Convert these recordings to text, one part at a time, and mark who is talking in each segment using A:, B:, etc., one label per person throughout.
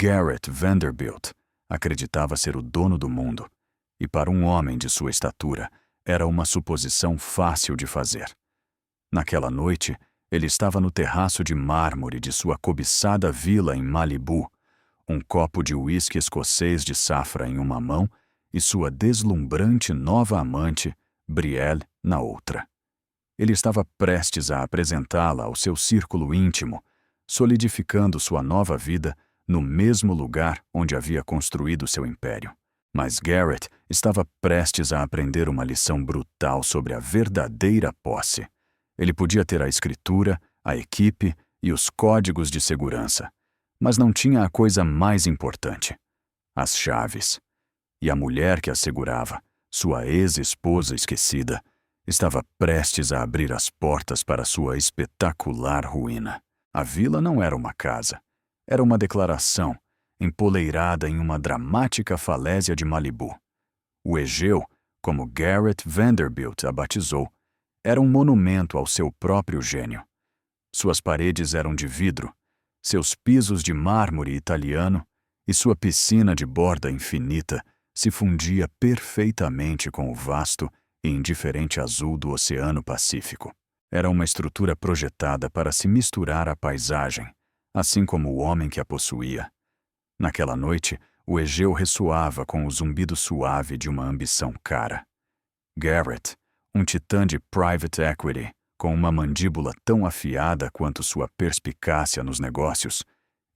A: Garrett Vanderbilt acreditava ser o dono do mundo, e para um homem de sua estatura, era uma suposição fácil de fazer. Naquela noite, ele estava no terraço de mármore de sua cobiçada vila em Malibu, um copo de uísque escocês de safra em uma mão e sua deslumbrante nova amante, Brielle, na outra. Ele estava prestes a apresentá-la ao seu círculo íntimo, solidificando sua nova vida no mesmo lugar onde havia construído seu império. Mas Garrett estava prestes a aprender uma lição brutal sobre a verdadeira posse. Ele podia ter a escritura, a equipe e os códigos de segurança, mas não tinha a coisa mais importante: as chaves. E a mulher que as segurava, sua ex-esposa esquecida, estava prestes a abrir as portas para sua espetacular ruína. A vila não era uma casa. Era uma declaração, empoleirada em uma dramática falésia de Malibu. O Egeu, como Garrett Vanderbilt a batizou, era um monumento ao seu próprio gênio. Suas paredes eram de vidro, seus pisos de mármore italiano e sua piscina de borda infinita se fundia perfeitamente com o vasto e indiferente azul do Oceano Pacífico. Era uma estrutura projetada para se misturar à paisagem, assim como o homem que a possuía. Naquela noite, o Egeu ressoava com o zumbido suave de uma ambição cara. Garrett, um titã de private equity, com uma mandíbula tão afiada quanto sua perspicácia nos negócios,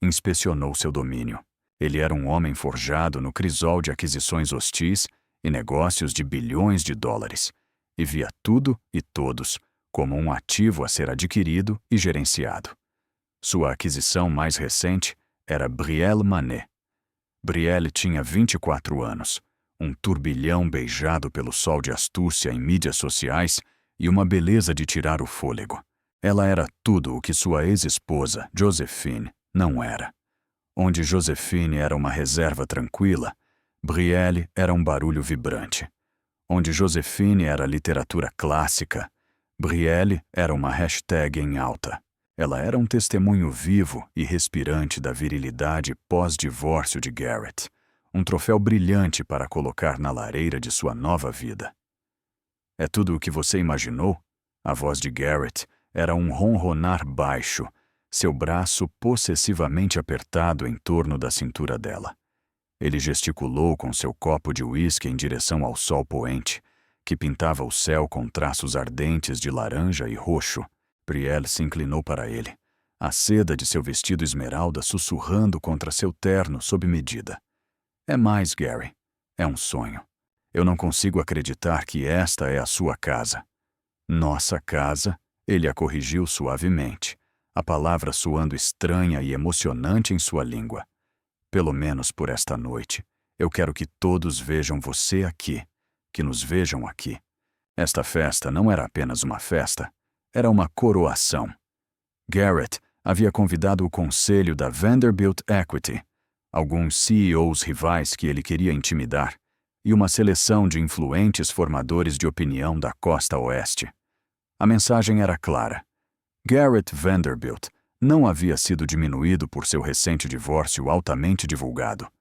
A: inspecionou seu domínio. Ele era um homem forjado no crisol de aquisições hostis e negócios de bilhões de dólares, e via tudo e todos como um ativo a ser adquirido e gerenciado. Sua aquisição mais recente era Brielle Manet. Brielle tinha 24 anos, um turbilhão beijado pelo sol de astúcia em mídias sociais e uma beleza de tirar o fôlego. Ela era tudo o que sua ex-esposa, Josephine, não era. Onde Josephine era uma reserva tranquila, Brielle era um barulho vibrante. Onde Josephine era literatura clássica, Brielle era uma hashtag em alta. Ela era um testemunho vivo e respirante da virilidade pós-divórcio de Garrett, um troféu brilhante para colocar na lareira de sua nova vida. É tudo o que você imaginou? A voz de Garrett era um ronronar baixo, seu braço possessivamente apertado em torno da cintura dela. Ele gesticulou com seu copo de uísque em direção ao sol poente, que pintava o céu com traços ardentes de laranja e roxo. Brielle se inclinou para ele, a seda de seu vestido esmeralda sussurrando contra seu terno sob medida. É mais, Gary. É um sonho. Eu não consigo acreditar que esta é a sua casa. Nossa casa, ele a corrigiu suavemente, a palavra soando estranha e emocionante em sua língua. Pelo menos por esta noite, eu quero que todos vejam você aqui, que nos vejam aqui. Esta festa não era apenas uma festa, era uma coroação. Garrett havia convidado o conselho da Vanderbilt Equity, alguns CEOs rivais que ele queria intimidar, e uma seleção de influentes formadores de opinião da costa oeste. A mensagem era clara. Garrett Vanderbilt não havia sido diminuído por seu recente divórcio altamente divulgado.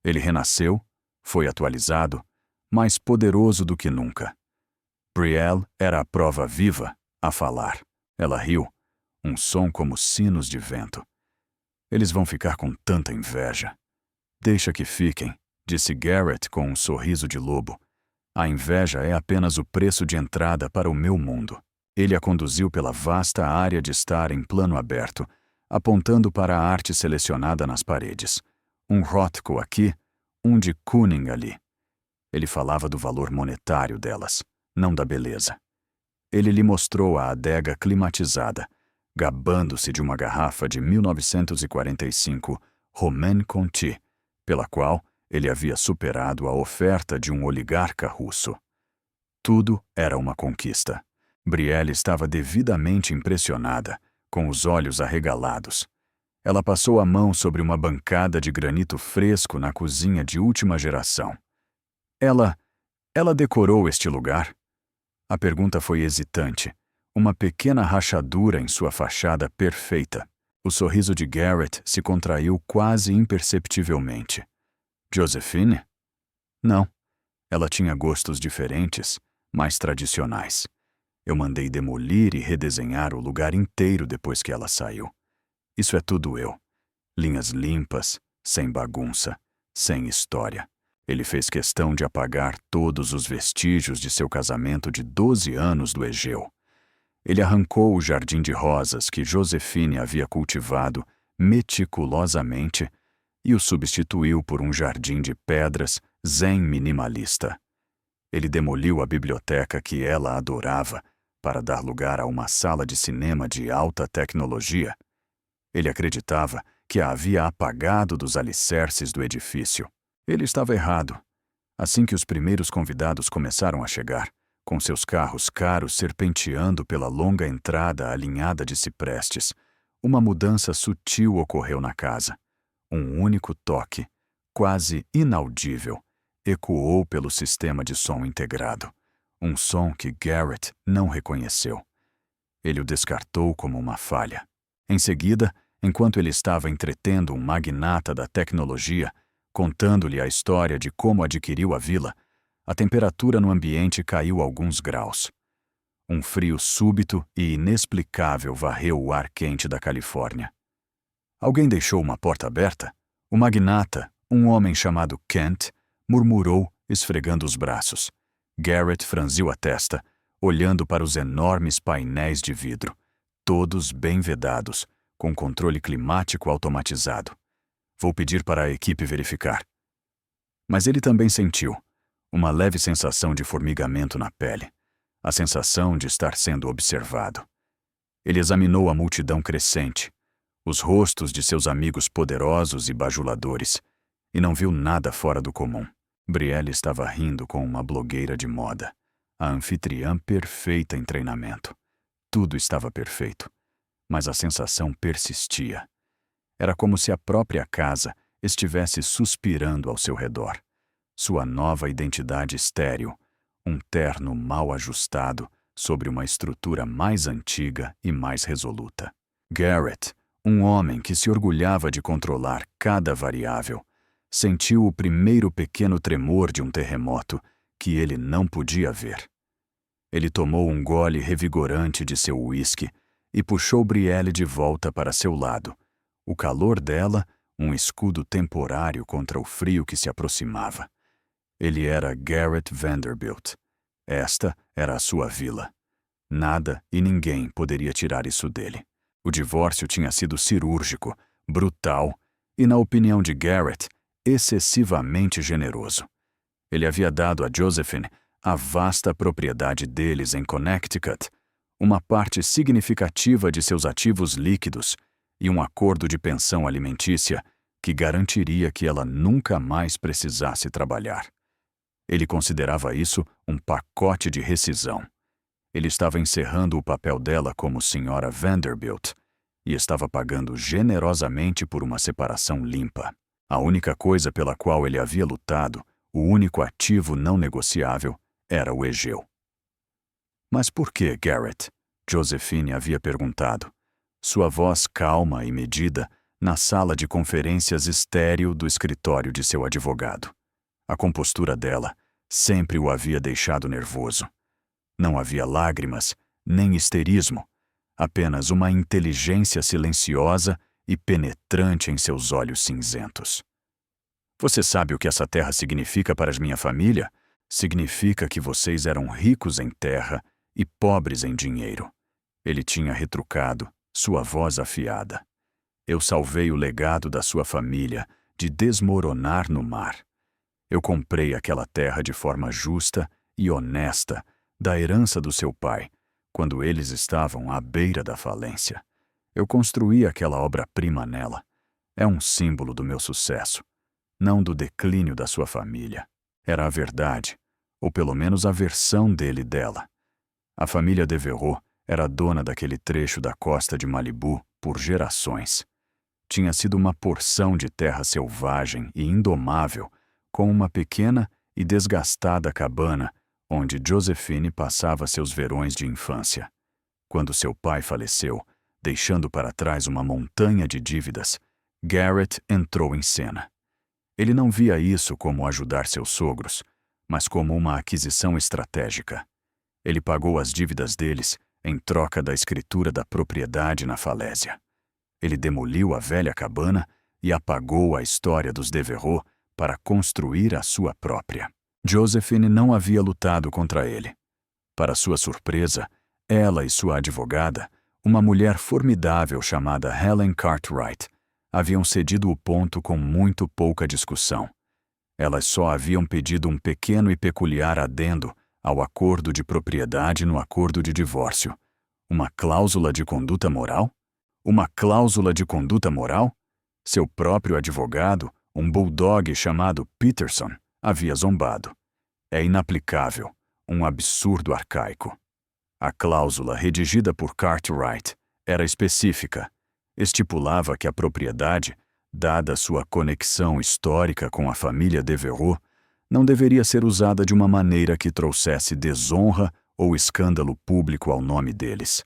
A: Ele renasceu, foi atualizado, mais poderoso do que nunca. Brielle era a prova viva a falar. Ela riu, um som como sinos de vento. Eles vão ficar com tanta inveja. Deixa que fiquem, disse Garrett com um sorriso de lobo. A inveja é apenas o preço de entrada para o meu mundo. Ele a conduziu pela vasta área de estar em plano aberto, apontando para a arte selecionada nas paredes. Um Rothko aqui, um de Kooning ali. Ele falava do valor monetário delas, não da beleza. Ele lhe mostrou a adega climatizada, gabando-se de uma garrafa de 1945 Romain Conti, pela qual ele havia superado a oferta de um oligarca russo. Tudo era uma conquista. Brielle estava devidamente impressionada, com os olhos arregalados. Ela passou a mão sobre uma bancada de granito fresco na cozinha de última geração. Ela decorou este lugar? A pergunta foi hesitante, uma pequena rachadura em sua fachada perfeita. O sorriso de Garrett se contraiu quase imperceptivelmente. Josephine? Não. Ela tinha gostos diferentes, mais tradicionais. Eu mandei demolir e redesenhar o lugar inteiro depois que ela saiu. Isso é tudo eu. Linhas limpas, sem bagunça, sem história. Ele fez questão de apagar todos os vestígios de seu casamento de 12 anos do Egeu. Ele arrancou o jardim de rosas que Josephine havia cultivado meticulosamente e o substituiu por um jardim de pedras zen minimalista. Ele demoliu a biblioteca que ela adorava para dar lugar a uma sala de cinema de alta tecnologia. Ele acreditava que a havia apagado dos alicerces do edifício. Ele estava errado. Assim que os primeiros convidados começaram a chegar, com seus carros caros serpenteando pela longa entrada alinhada de ciprestes, uma mudança sutil ocorreu na casa. Um único toque, quase inaudível, ecoou pelo sistema de som integrado. Um som que Garrett não reconheceu. Ele o descartou como uma falha. Em seguida, enquanto ele estava entretendo um magnata da tecnologia, contando-lhe a história de como adquiriu a vila, a temperatura no ambiente caiu alguns graus. Um frio súbito e inexplicável varreu o ar quente da Califórnia. Alguém deixou uma porta aberta? O magnata, um homem chamado Kent, murmurou, esfregando os braços. Garrett franziu a testa, olhando para os enormes painéis de vidro, todos bem vedados, com controle climático automatizado. Vou pedir para a equipe verificar. Mas ele também sentiu uma leve sensação de formigamento na pele, a sensação de estar sendo observado. Ele examinou a multidão crescente, os rostos de seus amigos poderosos e bajuladores, e não viu nada fora do comum. Brielle estava rindo com uma blogueira de moda, a anfitriã perfeita em treinamento. Tudo estava perfeito, mas a sensação persistia. Era como se a própria casa estivesse suspirando ao seu redor. Sua nova identidade estéril, um terno mal ajustado sobre uma estrutura mais antiga e mais resoluta. Garrett, um homem que se orgulhava de controlar cada variável, sentiu o primeiro pequeno tremor de um terremoto que ele não podia ver. Ele tomou um gole revigorante de seu uísque e puxou Brielle de volta para seu lado. O calor dela, um escudo temporário contra o frio que se aproximava. Ele era Garrett Vanderbilt. Esta era a sua vila. Nada e ninguém poderia tirar isso dele. O divórcio tinha sido cirúrgico, brutal e, na opinião de Garrett, excessivamente generoso. Ele havia dado a Josephine a vasta propriedade deles em Connecticut, uma parte significativa de seus ativos líquidos e um acordo de pensão alimentícia que garantiria que ela nunca mais precisasse trabalhar. Ele considerava isso um pacote de rescisão. Ele estava encerrando o papel dela como Sra. Vanderbilt e estava pagando generosamente por uma separação limpa. A única coisa pela qual ele havia lutado, o único ativo não negociável, era o Egeu. Mas por que, Garrett? Josephine havia perguntado. Sua voz calma e medida na sala de conferências estéril do escritório de seu advogado. A compostura dela sempre o havia deixado nervoso. Não havia lágrimas, nem histerismo, apenas uma inteligência silenciosa e penetrante em seus olhos cinzentos. Você sabe o que essa terra significa para minha família? Significa que vocês eram ricos em terra e pobres em dinheiro. Ele tinha retrucado, sua voz afiada. Eu salvei o legado da sua família de desmoronar no mar. Eu comprei aquela terra de forma justa e honesta da herança do seu pai, quando eles estavam à beira da falência. Eu construí aquela obra-prima nela. É um símbolo do meu sucesso, não do declínio da sua família. Era a verdade, ou pelo menos a versão dele dela. A família Devereux era dona daquele trecho da costa de Malibu por gerações. Tinha sido uma porção de terra selvagem e indomável, com uma pequena e desgastada cabana onde Josephine passava seus verões de infância. Quando seu pai faleceu, deixando para trás uma montanha de dívidas, Garrett entrou em cena. Ele não via isso como ajudar seus sogros, mas como uma aquisição estratégica. Ele pagou as dívidas deles em troca da escritura da propriedade na falésia. Ele demoliu a velha cabana e apagou a história dos Devereux para construir a sua própria. Josephine não havia lutado contra ele. Para sua surpresa, ela e sua advogada, uma mulher formidável chamada Helen Cartwright, haviam cedido o ponto com muito pouca discussão. Elas só haviam pedido um pequeno e peculiar adendo ao acordo de propriedade no acordo de divórcio. Uma cláusula de conduta moral? Uma cláusula de conduta moral? Seu próprio advogado, um bulldog chamado Peterson, havia zombado. É inaplicável, um absurdo arcaico. A cláusula redigida por Cartwright era específica. Estipulava que a propriedade, dada sua conexão histórica com a família Devereux, não deveria ser usada de uma maneira que trouxesse desonra ou escândalo público ao nome deles.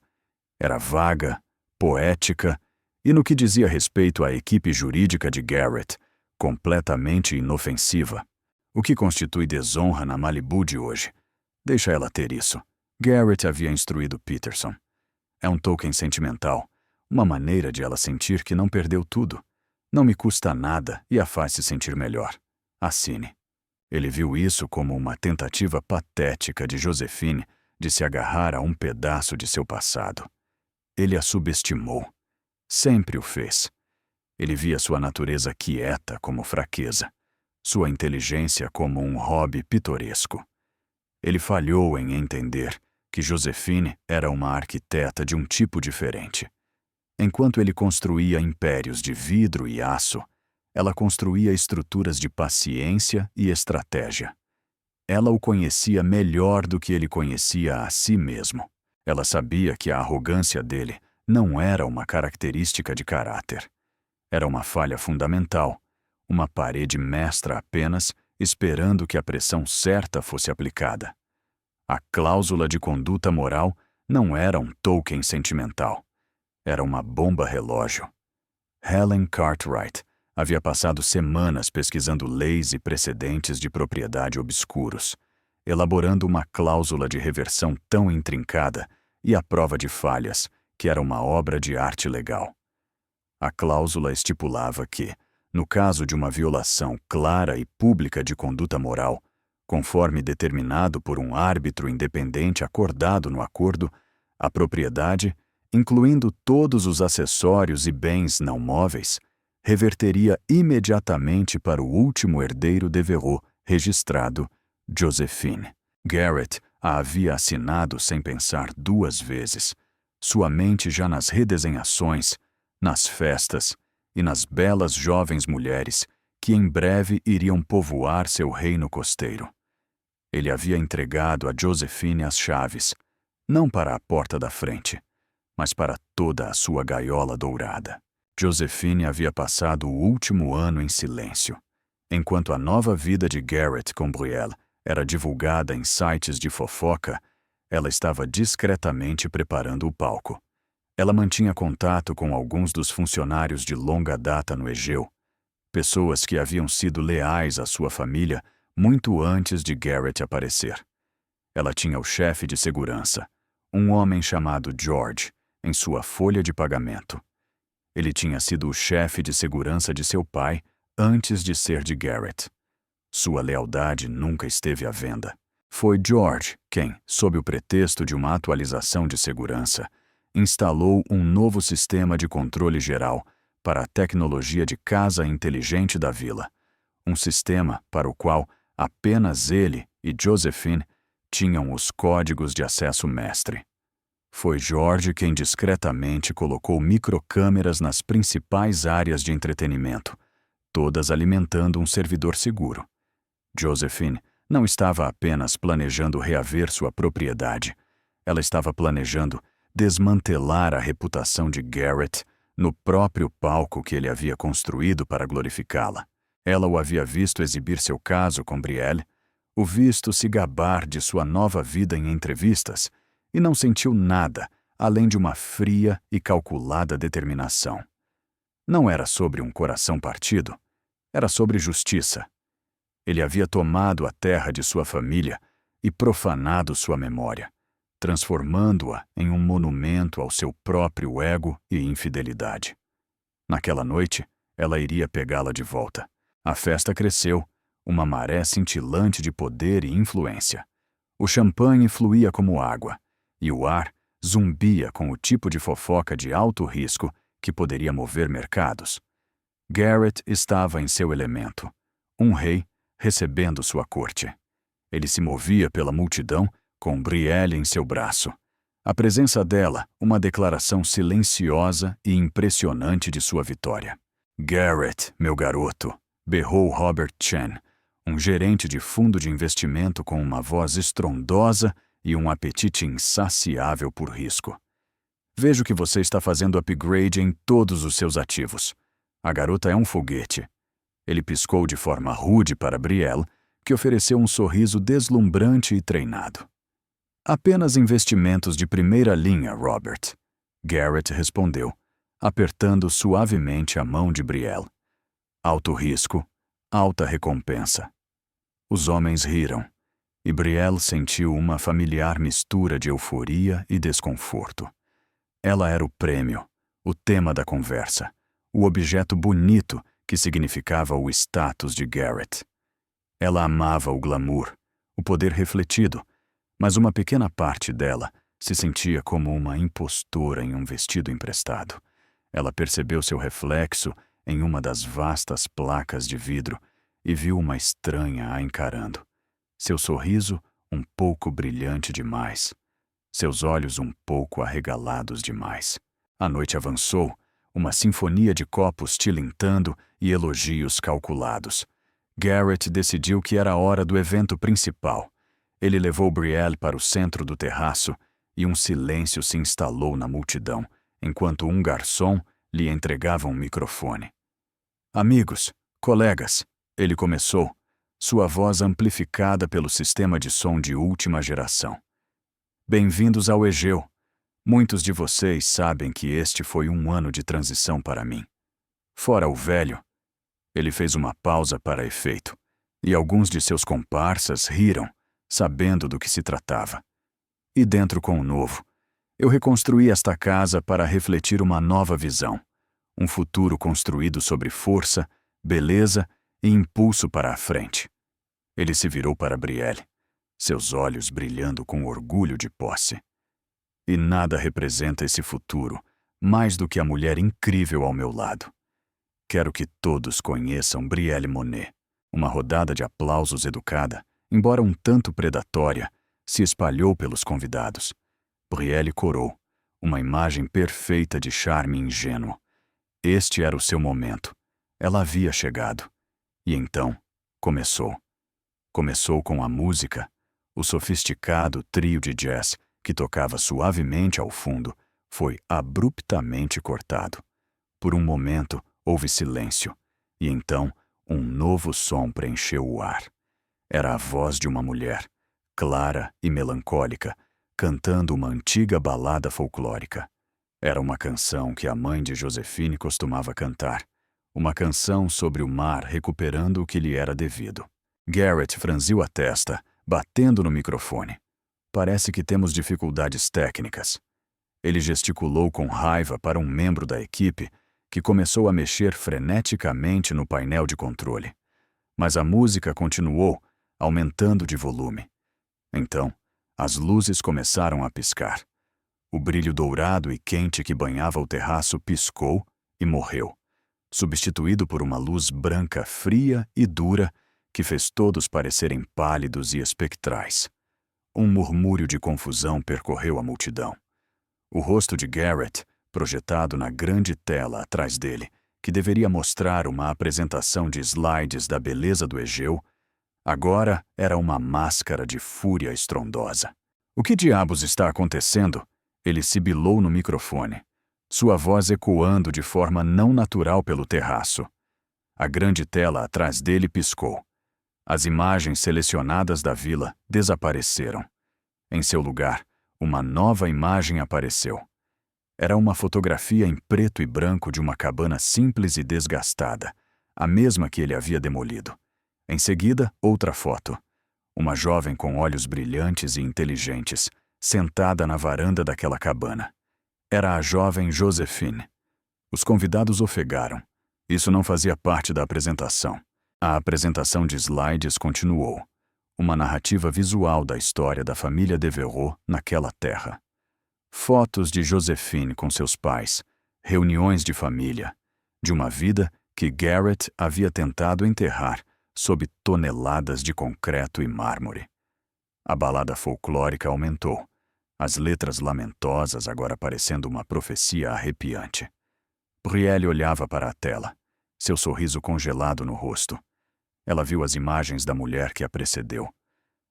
A: Era vaga, poética e, no que dizia respeito à equipe jurídica de Garrett, completamente inofensiva. O que constitui desonra na Malibu de hoje? Deixa ela ter isso. Garrett havia instruído Peterson. É um token sentimental, uma maneira de ela sentir que não perdeu tudo. Não me custa nada e a faz se sentir melhor. Assine. Ele viu isso como uma tentativa patética de Josephine de se agarrar a um pedaço de seu passado. Ele a subestimou. Sempre o fez. Ele via sua natureza quieta como fraqueza, sua inteligência como um hobby pitoresco. Ele falhou em entender que Josephine era uma arquiteta de um tipo diferente. Enquanto ele construía impérios de vidro e aço, ela construía estruturas de paciência e estratégia. Ela o conhecia melhor do que ele conhecia a si mesmo. Ela sabia que a arrogância dele não era uma característica de caráter. Era uma falha fundamental, uma parede mestra apenas esperando que a pressão certa fosse aplicada. A cláusula de conduta moral não era um token sentimental. Era uma bomba relógio. Helen Cartwright havia passado semanas pesquisando leis e precedentes de propriedade obscuros, elaborando uma cláusula de reversão tão intrincada e à prova de falhas que era uma obra de arte legal. A cláusula estipulava que, no caso de uma violação clara e pública de conduta moral, conforme determinado por um árbitro independente acordado no acordo, a propriedade, incluindo todos os acessórios e bens não móveis, reverteria imediatamente para o último herdeiro Devereux registrado, Josephine. Garrett a havia assinado sem pensar duas vezes, sua mente já nas redesenhações, nas festas e nas belas jovens mulheres que em breve iriam povoar seu reino costeiro. Ele havia entregado a Josephine as chaves, não para a porta da frente, mas para toda a sua gaiola dourada. Josephine havia passado o último ano em silêncio, enquanto a nova vida de Garrett com Brielle era divulgada em sites de fofoca. Ela estava discretamente preparando o palco. Ela mantinha contato com alguns dos funcionários de longa data no Egeu, pessoas que haviam sido leais à sua família muito antes de Garrett aparecer. Ela tinha o chefe de segurança, um homem chamado George, em sua folha de pagamento. Ele tinha sido o chefe de segurança de seu pai antes de ser de Garrett. Sua lealdade nunca esteve à venda. Foi George quem, sob o pretexto de uma atualização de segurança, instalou um novo sistema de controle geral para a tecnologia de casa inteligente da vila, um sistema para o qual apenas ele e Josephine tinham os códigos de acesso mestre. Foi George quem discretamente colocou microcâmeras nas principais áreas de entretenimento, todas alimentando um servidor seguro. Josephine não estava apenas planejando reaver sua propriedade, ela estava planejando desmantelar a reputação de Garrett no próprio palco que ele havia construído para glorificá-la. Ela o havia visto exibir seu caso com Brielle, o visto se gabar de sua nova vida em entrevistas, e não sentiu nada além de uma fria e calculada determinação. Não era sobre um coração partido, era sobre justiça. Ele havia tomado a terra de sua família e profanado sua memória, transformando-a em um monumento ao seu próprio ego e infidelidade. Naquela noite, ela iria pegá-la de volta. A festa cresceu, uma maré cintilante de poder e influência. O champanhe fluía como água, e o ar zumbia com o tipo de fofoca de alto risco que poderia mover mercados. Garrett estava em seu elemento, um rei recebendo sua corte. Ele se movia pela multidão com Brielle em seu braço. A presença dela, uma declaração silenciosa e impressionante de sua vitória. "Garrett, meu garoto", berrou Robert Chen, um gerente de fundo de investimento com uma voz estrondosa e um apetite insaciável por risco. "Vejo que você está fazendo upgrade em todos os seus ativos. A garota é um foguete." Ele piscou de forma rude para Brielle, que ofereceu um sorriso deslumbrante e treinado. "Apenas investimentos de primeira linha, Robert", Garrett respondeu, apertando suavemente a mão de Brielle. "Alto risco, alta recompensa." Os homens riram, e Brielle sentiu uma familiar mistura de euforia e desconforto. Ela era o prêmio, o tema da conversa, o objeto bonito que significava o status de Garrett. Ela amava o glamour, o poder refletido, mas uma pequena parte dela se sentia como uma impostora em um vestido emprestado. Ela percebeu seu reflexo em uma das vastas placas de vidro e viu uma estranha a encarando. Seu sorriso um pouco brilhante demais. Seus olhos um pouco arregalados demais. A noite avançou, uma sinfonia de copos tilintando e elogios calculados. Garrett decidiu que era a hora do evento principal. Ele levou Brielle para o centro do terraço e um silêncio se instalou na multidão, enquanto um garçom lhe entregava um microfone. "Amigos, colegas", ele começou, sua voz amplificada pelo sistema de som de última geração. "Bem-vindos ao Egeu. Muitos de vocês sabem que este foi um ano de transição para mim. Fora o velho." Ele fez uma pausa para efeito, e alguns de seus comparsas riram, sabendo do que se tratava. "E dentro com o novo. Eu reconstruí esta casa para refletir uma nova visão, um futuro construído sobre força, beleza e impulso para a frente." Ele se virou para Brielle, seus olhos brilhando com orgulho de posse. "E nada representa esse futuro mais do que a mulher incrível ao meu lado. Quero que todos conheçam Brielle Monet." Uma rodada de aplausos educada, embora um tanto predatória, se espalhou pelos convidados. Brielle corou, uma imagem perfeita de charme ingênuo. Este era o seu momento. Ela havia chegado. E então, começou. Começou com a música. O sofisticado trio de jazz, que tocava suavemente ao fundo, foi abruptamente cortado. Por um momento, houve silêncio, e então um novo som preencheu o ar. Era a voz de uma mulher, clara e melancólica, cantando uma antiga balada folclórica. Era uma canção que a mãe de Josephine costumava cantar, uma canção sobre o mar recuperando o que lhe era devido. Garrett franziu a testa, batendo no microfone. "Parece que temos dificuldades técnicas." Ele gesticulou com raiva para um membro da equipe que começou a mexer freneticamente no painel de controle. Mas a música continuou, aumentando de volume. Então, as luzes começaram a piscar. O brilho dourado e quente que banhava o terraço piscou e morreu, substituído por uma luz branca fria e dura que fez todos parecerem pálidos e espectrais. Um murmúrio de confusão percorreu a multidão. O rosto de Garrett, projetado na grande tela atrás dele, que deveria mostrar uma apresentação de slides da beleza do Egeu, agora era uma máscara de fúria estrondosa. "O que diabos está acontecendo?" Ele sibilou no microfone, sua voz ecoando de forma não natural pelo terraço. A grande tela atrás dele piscou. As imagens selecionadas da vila desapareceram. Em seu lugar, uma nova imagem apareceu. Era uma fotografia em preto e branco de uma cabana simples e desgastada, a mesma que ele havia demolido. Em seguida, outra foto. Uma jovem com olhos brilhantes e inteligentes, sentada na varanda daquela cabana. Era a jovem Josephine. Os convidados ofegaram. Isso não fazia parte da apresentação. A apresentação de slides continuou. Uma narrativa visual da história da família Devereux naquela terra. Fotos de Josephine com seus pais, reuniões de família, de uma vida que Garrett havia tentado enterrar sob toneladas de concreto e mármore. A balada folclórica aumentou, as letras lamentosas agora parecendo uma profecia arrepiante. Brielle olhava para a tela, seu sorriso congelado no rosto. Ela viu as imagens da mulher que a precedeu,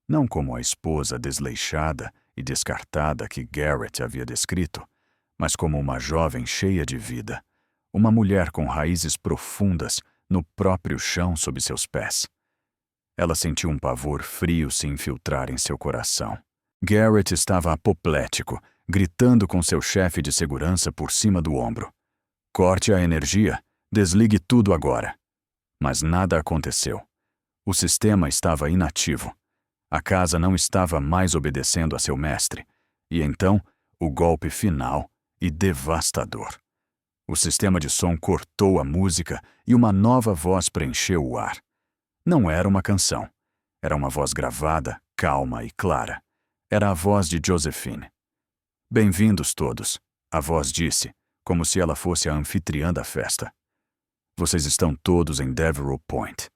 A: não como a esposa desleixada e descartada que Garrett havia descrito, mas como uma jovem cheia de vida, uma mulher com raízes profundas no próprio chão sob seus pés. Ela sentiu um pavor frio se infiltrar em seu coração. Garrett estava apoplético, gritando com seu chefe de segurança por cima do ombro. Corte a energia, desligue tudo agora. Mas nada aconteceu. O sistema estava inativo. A casa não estava mais obedecendo a seu mestre. E então, o golpe final e devastador. O sistema de som cortou a música e uma nova voz preencheu o ar. Não era uma canção. Era uma voz gravada, calma e clara. Era a voz de Josephine. Bem-vindos todos, a voz disse, como se ela fosse a anfitriã da festa. Vocês estão todos em Devereux Point,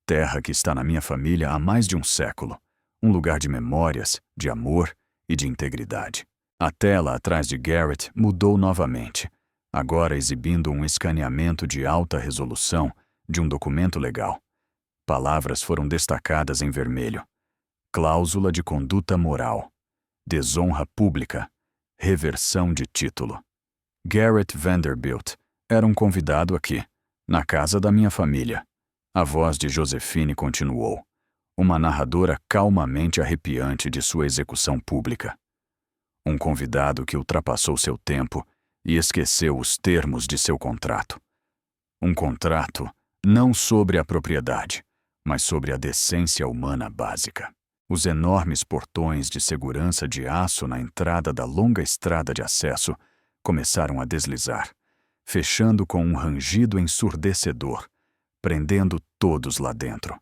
A: terra que está na minha família há mais de um século. Um lugar de memórias, de amor e de integridade. A tela atrás de Garrett mudou novamente, agora exibindo um escaneamento de alta resolução de um documento legal. Palavras foram destacadas em vermelho. Cláusula de conduta moral. Desonra pública. Reversão de título. Garrett Vanderbilt era um convidado aqui, na casa da minha família. A voz de Josephine continuou. Uma narradora calmamente arrepiante de sua execução pública. Um convidado que ultrapassou seu tempo e esqueceu os termos de seu contrato. Um contrato não sobre a propriedade, mas sobre a decência humana básica. Os enormes portões de segurança de aço na entrada da longa estrada de acesso começaram a deslizar, fechando com um rangido ensurdecedor, prendendo todos lá dentro.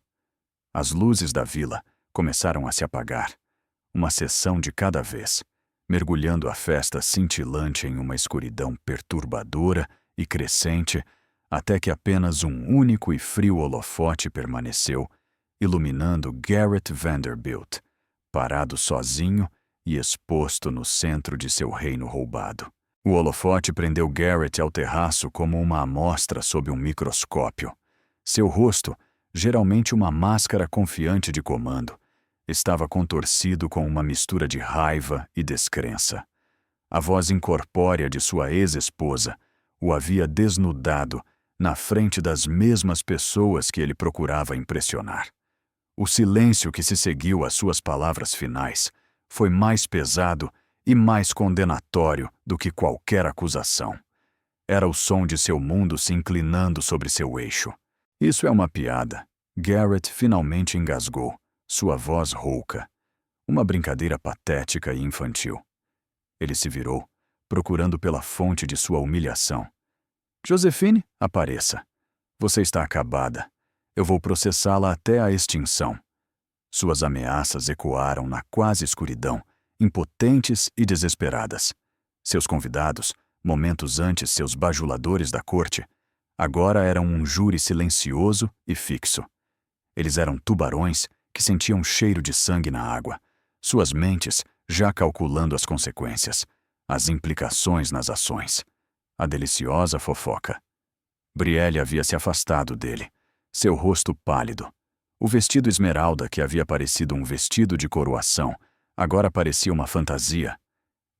A: As luzes da vila começaram a se apagar, uma seção de cada vez, mergulhando a festa cintilante em uma escuridão perturbadora e crescente, até que apenas um único e frio holofote permaneceu, iluminando Garrett Vanderbilt, parado sozinho e exposto no centro de seu reino roubado. O holofote prendeu Garrett ao terraço como uma amostra sob um microscópio. Seu rosto, geralmente uma máscara confiante de comando, estava contorcido com uma mistura de raiva e descrença. A voz incorpórea de sua ex-esposa o havia desnudado na frente das mesmas pessoas que ele procurava impressionar. O silêncio que se seguiu às suas palavras finais foi mais pesado e mais condenatório do que qualquer acusação. Era o som de seu mundo se inclinando sobre seu eixo. Isso é uma piada. Garrett finalmente engasgou, sua voz rouca. Uma brincadeira patética e infantil. Ele se virou, procurando pela fonte de sua humilhação. Josephine, apareça. Você está acabada. Eu vou processá-la até a extinção. Suas ameaças ecoaram na quase escuridão, impotentes e desesperadas. Seus convidados, momentos antes seus bajuladores da corte, agora eram um júri silencioso e fixo. Eles eram tubarões que sentiam cheiro de sangue na água, suas mentes já calculando as consequências, as implicações nas ações. A deliciosa fofoca. Brielle havia se afastado dele, seu rosto pálido. O vestido esmeralda que havia parecido um vestido de coroação, agora parecia uma fantasia.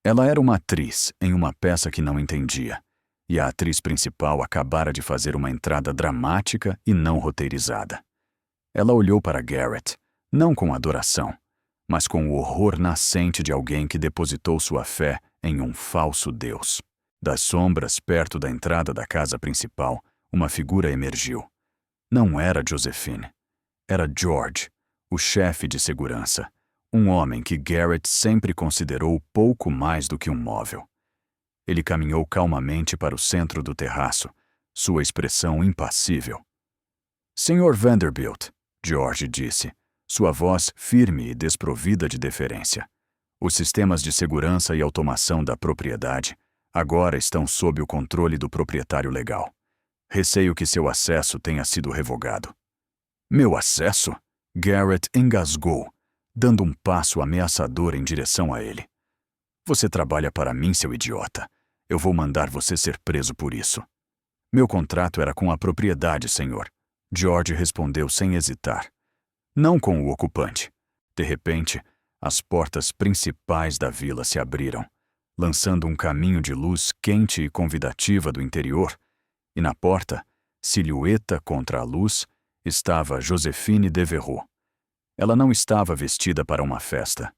A: Ela era uma atriz em uma peça que não entendia, e a atriz principal acabara de fazer uma entrada dramática e não roteirizada. Ela olhou para Garrett, não com adoração, mas com o horror nascente de alguém que depositou sua fé em um falso Deus. Das sombras, perto da entrada da casa principal, uma figura emergiu. Não era Josephine. Era George, o chefe de segurança, um homem que Garrett sempre considerou pouco mais do que um móvel. Ele caminhou calmamente para o centro do terraço, sua expressão impassível. Sr. Vanderbilt, George disse, sua voz firme e desprovida de deferência. Os sistemas de segurança e automação da propriedade agora estão sob o controle do proprietário legal. Receio que seu acesso tenha sido revogado. Meu acesso? Garrett engasgou, dando um passo ameaçador em direção a ele. Você trabalha para mim, seu idiota. Eu vou mandar você ser preso por isso. Meu contrato era com a propriedade, senhor. George respondeu sem hesitar. Não com o ocupante. De repente, as portas principais da vila se abriram, lançando um caminho de luz quente e convidativa do interior, e na porta, silhueta contra a luz, estava Josephine Devereux. Ela não estava vestida para uma festa.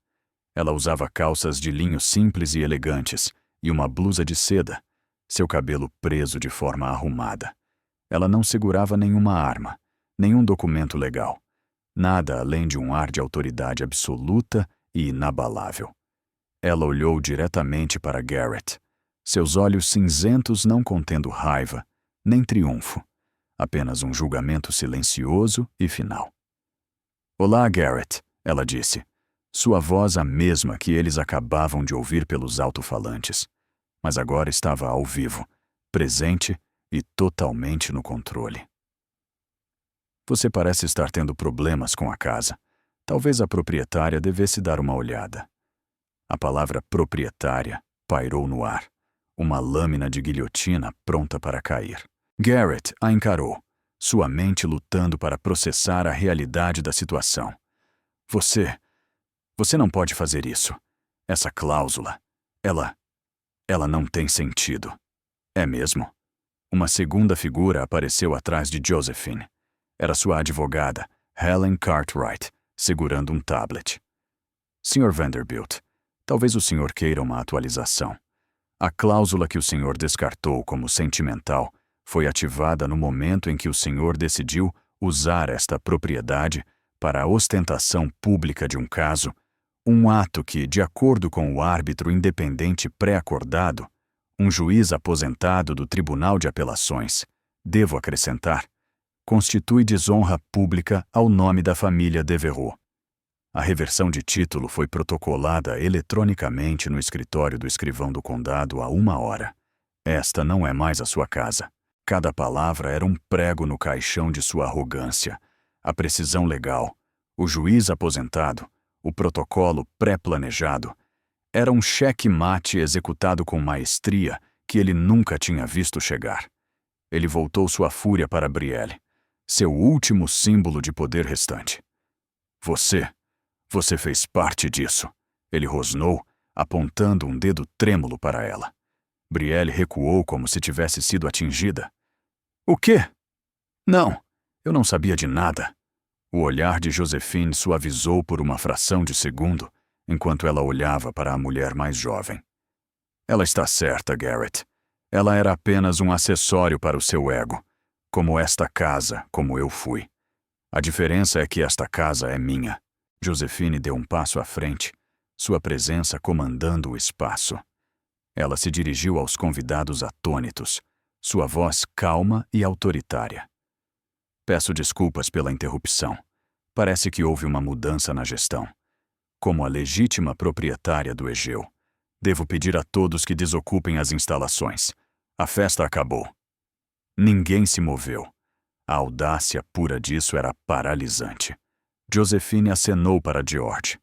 A: Ela usava calças de linho simples e elegantes e uma blusa de seda, seu cabelo preso de forma arrumada. Ela não segurava nenhuma arma, nenhum documento legal. Nada além de um ar de autoridade absoluta e inabalável. Ela olhou diretamente para Garrett, seus olhos cinzentos não contendo raiva, nem triunfo, apenas um julgamento silencioso e final. Olá, Garrett, ela disse, sua voz a mesma que eles acabavam de ouvir pelos alto-falantes, mas agora estava ao vivo, presente e totalmente no controle. Você parece estar tendo problemas com a casa. Talvez a proprietária devesse dar uma olhada. A palavra proprietária pairou no ar, uma lâmina de guilhotina pronta para cair. Garrett a encarou, sua mente lutando para processar a realidade da situação. Você não pode fazer isso. Essa cláusula, ela não tem sentido. É mesmo? Uma segunda figura apareceu atrás de Josephine. Era sua advogada, Helen Cartwright, segurando um tablet. Sr. Vanderbilt, talvez o senhor queira uma atualização. A cláusula que o senhor descartou como sentimental foi ativada no momento em que o senhor decidiu usar esta propriedade para a ostentação pública de um caso, um ato que, de acordo com o árbitro independente pré-acordado, um juiz aposentado do Tribunal de Apelações, devo acrescentar, constitui desonra pública ao nome da família Devereux. A reversão de título foi protocolada eletronicamente no escritório do escrivão do condado há 1 hora. Esta não é mais a sua casa. Cada palavra era um prego no caixão de sua arrogância, a precisão legal, o juiz aposentado, o protocolo pré-planejado. Era um cheque-mate executado com maestria que ele nunca tinha visto chegar. Ele voltou sua fúria para Brielle, seu último símbolo de poder restante. Você fez parte disso, ele rosnou, apontando um dedo trêmulo para ela. Brielle recuou como se tivesse sido atingida. O quê? Não, eu não sabia de nada. O olhar de Josephine suavizou por uma fração de segundo, enquanto ela olhava para a mulher mais jovem. Ela está certa, Garrett. Ela era apenas um acessório para o seu ego, como esta casa, como eu fui. A diferença é que esta casa é minha. Josephine deu um passo à frente, sua presença comandando o espaço. Ela se dirigiu aos convidados atônitos, sua voz calma e autoritária. Peço desculpas pela interrupção. Parece que houve uma mudança na gestão. Como a legítima proprietária do Egeu, devo pedir a todos que desocupem as instalações. A festa acabou. Ninguém se moveu. A audácia pura disso era paralisante. Josephine acenou para George.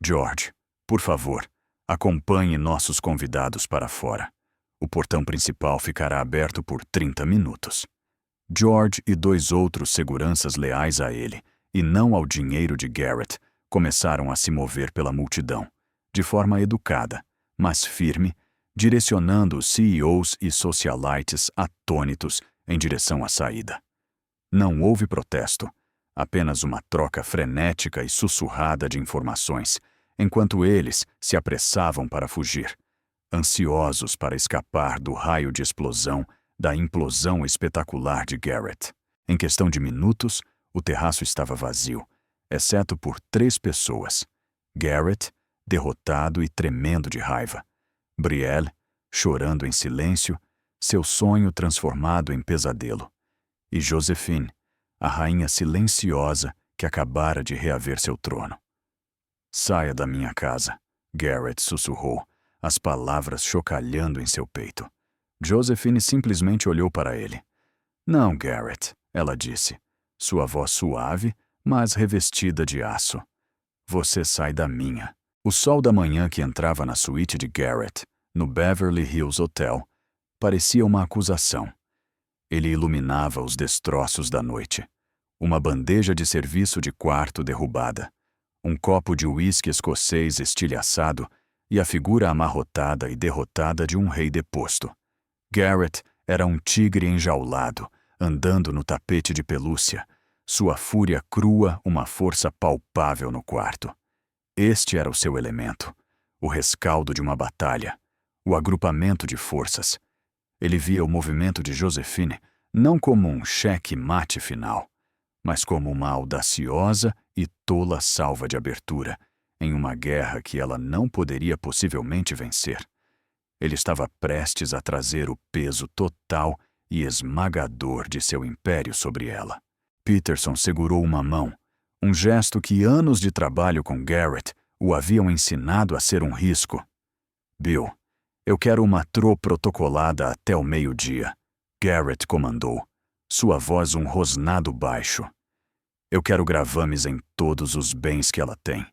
A: George, por favor, acompanhe nossos convidados para fora. O portão principal ficará aberto por 30 minutos. George e 2 outros seguranças leais a ele, e não ao dinheiro de Garrett, começaram a se mover pela multidão, de forma educada, mas firme, direcionando os CEOs e socialites atônitos em direção à saída. Não houve protesto, apenas uma troca frenética e sussurrada de informações, enquanto eles se apressavam para fugir, ansiosos para escapar do raio de explosão, da implosão espetacular de Garrett. Em questão de minutos, o terraço estava vazio, exceto por 3 pessoas. Garrett, derrotado e tremendo de raiva. Brielle, chorando em silêncio, seu sonho transformado em pesadelo. E Josephine, a rainha silenciosa que acabara de reaver seu trono. Saia da minha casa, Garrett sussurrou, as palavras chocalhando em seu peito. Josephine simplesmente olhou para ele. Não, Garrett, ela disse, sua voz suave, mas revestida de aço. Você sai da minha. O sol da manhã que entrava na suíte de Garrett, no Beverly Hills Hotel, parecia uma acusação. Ele iluminava os destroços da noite. Uma bandeja de serviço de quarto derrubada, um copo de uísque escocês estilhaçado e a figura amarrotada e derrotada de um rei deposto. Garrett era um tigre enjaulado, andando no tapete de pelúcia, sua fúria crua uma força palpável no quarto. Este era o seu elemento, o rescaldo de uma batalha, o agrupamento de forças. Ele via o movimento de Josephine não como um cheque-mate final, mas como uma audaciosa e tola salva de abertura em uma guerra que ela não poderia possivelmente vencer. Ele estava prestes a trazer o peso total e esmagador de seu império sobre ela. Peterson segurou uma mão, um gesto que anos de trabalho com Garrett o haviam ensinado a ser um risco. Bill, eu quero uma tro protocolada até o meio-dia, Garrett comandou, sua voz um rosnado baixo. Eu quero gravames em todos os bens que ela tem.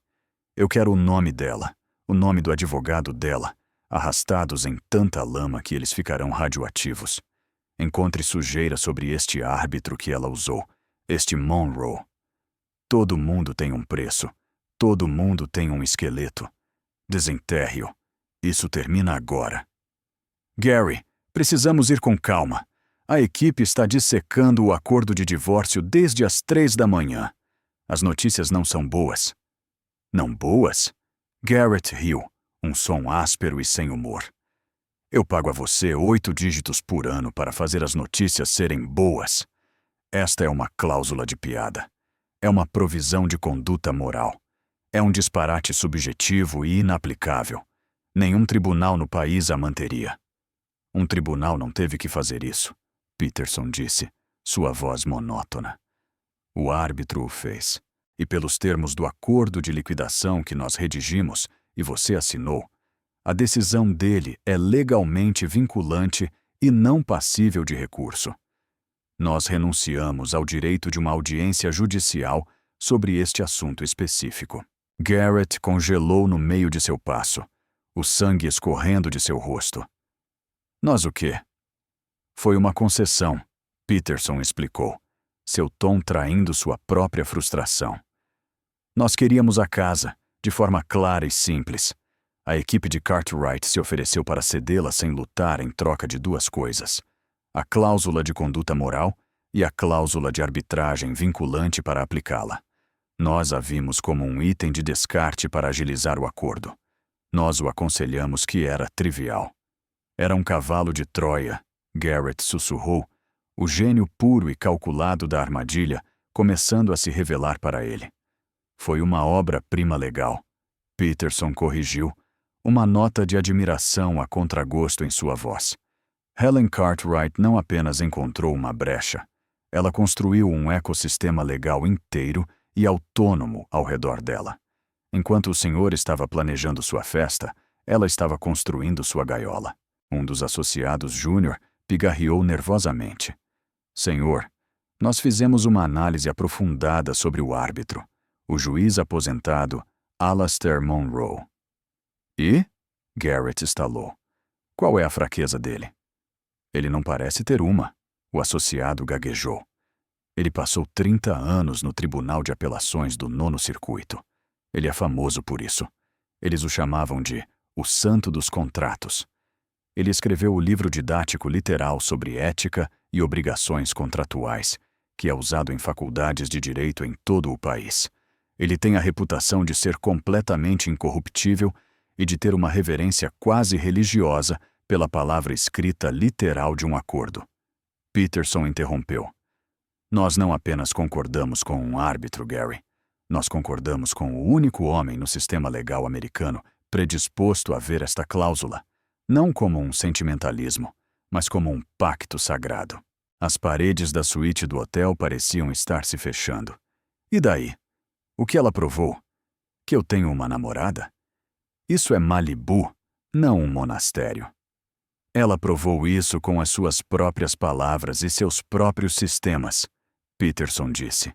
A: Eu quero o nome dela, o nome do advogado dela, arrastados em tanta lama que eles ficarão radioativos. Encontre sujeira sobre este árbitro que ela usou, este Monroe. Todo mundo tem um preço. Todo mundo tem um esqueleto. Desenterre-o. Isso termina agora. Gary, precisamos ir com calma. A equipe está dissecando o acordo de divórcio desde as 3 da manhã. As notícias não são boas. Não boas? Garrett riu, um som áspero e sem humor. Eu pago a você 8 dígitos por ano para fazer as notícias serem boas. Esta é uma cláusula de piada. É uma provisão de conduta moral. É um disparate subjetivo e inaplicável. Nenhum tribunal no país a manteria. Um tribunal não teve que fazer isso, Peterson disse, sua voz monótona. O árbitro o fez. E pelos termos do acordo de liquidação que nós redigimos e você assinou, a decisão dele é legalmente vinculante e não passível de recurso. Nós renunciamos ao direito de uma audiência judicial sobre este assunto específico. Garrett congelou no meio de seu passo, o sangue escorrendo de seu rosto. Nós o quê? Foi uma concessão, Peterson explicou, seu tom traindo sua própria frustração. Nós queríamos a casa, de forma clara e simples. A equipe de Cartwright se ofereceu para cedê-la sem lutar em troca de 2 coisas: a cláusula de conduta moral e a cláusula de arbitragem vinculante para aplicá-la. Nós a vimos como um item de descarte para agilizar o acordo. Nós o aconselhamos que era trivial. Era um cavalo de Troia, Garrett sussurrou, o gênio puro e calculado da armadilha começando a se revelar para ele. Foi uma obra-prima legal. Peterson corrigiu, uma nota de admiração a contragosto em sua voz. Helen Cartwright não apenas encontrou uma brecha, ela construiu um ecossistema legal inteiro e autônomo ao redor dela. Enquanto o senhor estava planejando sua festa, ela estava construindo sua gaiola. Um dos associados júnior pigarreou nervosamente. Senhor, nós fizemos uma análise aprofundada sobre o árbitro, o juiz aposentado Alastair Monroe. E? Garrett estalou. Qual é a fraqueza dele? Ele não parece ter uma, o associado gaguejou. Ele passou 30 anos no Tribunal de Apelações do 9º Circuito. Ele é famoso por isso. Eles o chamavam de o Santo dos Contratos. Ele escreveu o livro didático literal sobre ética e obrigações contratuais, que é usado em faculdades de direito em todo o país. Ele tem a reputação de ser completamente incorruptível e de ter uma reverência quase religiosa pela palavra escrita literal de um acordo. Peterson interrompeu. Nós não apenas concordamos com um árbitro, Gary. Nós concordamos com o único homem no sistema legal americano predisposto a ver esta cláusula, não como um sentimentalismo, mas como um pacto sagrado. As paredes da suíte do hotel pareciam estar se fechando. E daí? O que ela provou? Que eu tenho uma namorada? Isso é Malibu, não um monastério. Ela provou isso com as suas próprias palavras e seus próprios sistemas, Peterson disse.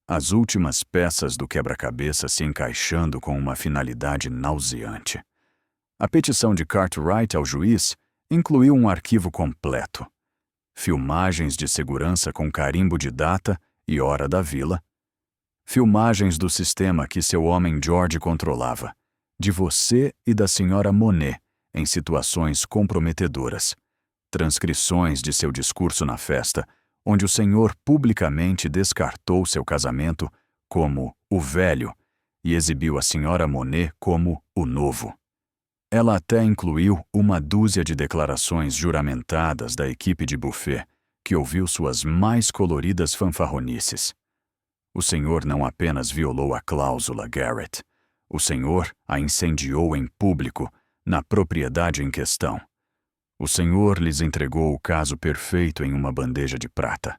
A: As últimas peças do quebra-cabeça se encaixando com uma finalidade nauseante. A petição de Cartwright ao juiz incluiu um arquivo completo. Filmagens de segurança com carimbo de data e hora da vila. Filmagens do sistema que seu homem George controlava, de você e da senhora Monet, em situações comprometedoras. Transcrições de seu discurso na festa, onde o senhor publicamente descartou seu casamento como o velho e exibiu a senhora Monet como o novo. Ela até incluiu uma dúzia de declarações juramentadas da equipe de buffet, que ouviu suas mais coloridas fanfarronices. O senhor não apenas violou a cláusula, Garrett. O senhor a incendiou em público, na propriedade em questão. O senhor lhes entregou o caso perfeito em uma bandeja de prata.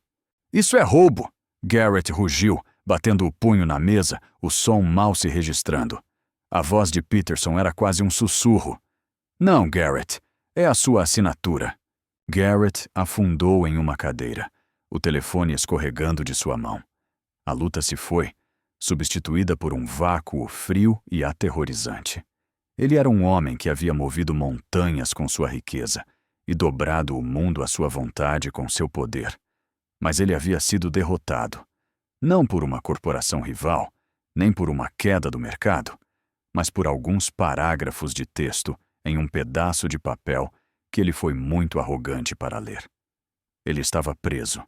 A: Isso é roubo! Garrett rugiu, batendo o punho na mesa, o som mal se registrando. A voz de Peterson era quase um sussurro. Não, Garrett, é a sua assinatura. Garrett afundou em uma cadeira, o telefone escorregando de sua mão. A luta se foi, substituída por um vácuo frio e aterrorizante. Ele era um homem que havia movido montanhas com sua riqueza e dobrado o mundo à sua vontade com seu poder. Mas ele havia sido derrotado, não por uma corporação rival, nem por uma queda do mercado, mas por alguns parágrafos de texto em um pedaço de papel que ele foi muito arrogante para ler. Ele estava preso,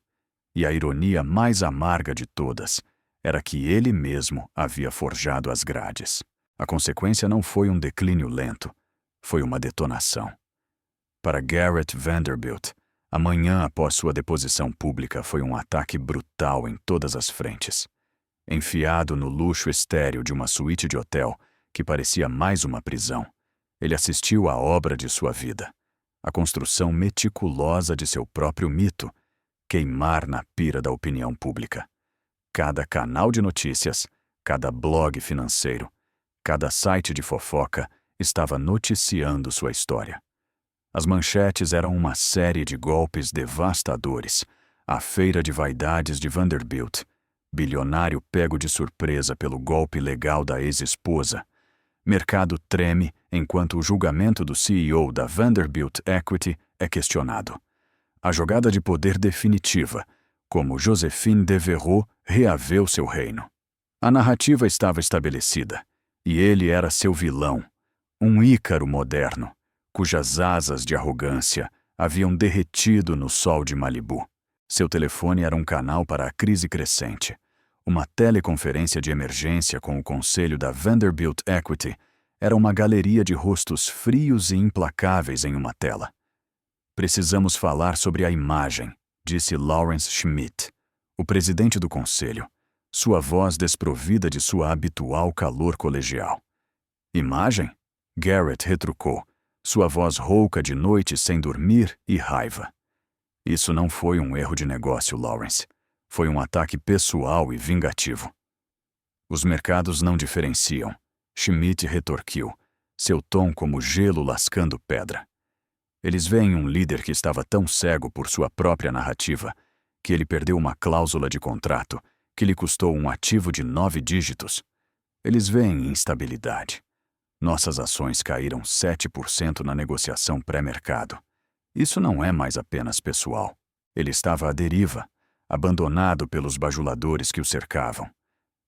A: e a ironia mais amarga de todas era que ele mesmo havia forjado as grades. A consequência não foi um declínio lento, foi uma detonação. Para Garrett Vanderbilt, a manhã após sua deposição pública foi um ataque brutal em todas as frentes. Enfiado no luxo estéril de uma suíte de hotel, que parecia mais uma prisão, ele assistiu à obra de sua vida, a construção meticulosa de seu próprio mito, queimar na pira da opinião pública. Cada canal de notícias, cada blog financeiro, cada site de fofoca estava noticiando sua história. As manchetes eram uma série de golpes devastadores. A feira de vaidades de Vanderbilt, bilionário pego de surpresa pelo golpe legal da ex-esposa. Mercado treme enquanto o julgamento do CEO da Vanderbilt Equity é questionado. A jogada de poder definitiva, como Joséphine Devereux reaveu seu reino. A narrativa estava estabelecida. E ele era seu vilão, um Ícaro moderno, cujas asas de arrogância haviam derretido no sol de Malibu. Seu telefone era um canal para a crise crescente. Uma teleconferência de emergência com o conselho da Vanderbilt Equity era uma galeria de rostos frios e implacáveis em uma tela. Precisamos falar sobre a imagem, disse Lawrence Schmidt, o presidente do conselho, sua voz desprovida de sua habitual calor colegial. Imagem? Garrett retrucou, sua voz rouca de noite sem dormir e raiva. Isso não foi um erro de negócio, Lawrence. Foi um ataque pessoal e vingativo. Os mercados não diferenciam, Schmidt retorquiu, seu tom como gelo lascando pedra. Eles veem um líder que estava tão cego por sua própria narrativa que ele perdeu uma cláusula de contrato que lhe custou um ativo de 9 dígitos. Eles veem instabilidade. Nossas ações caíram 7% na negociação pré-mercado. Isso não é mais apenas pessoal. Ele estava à deriva, abandonado pelos bajuladores que o cercavam.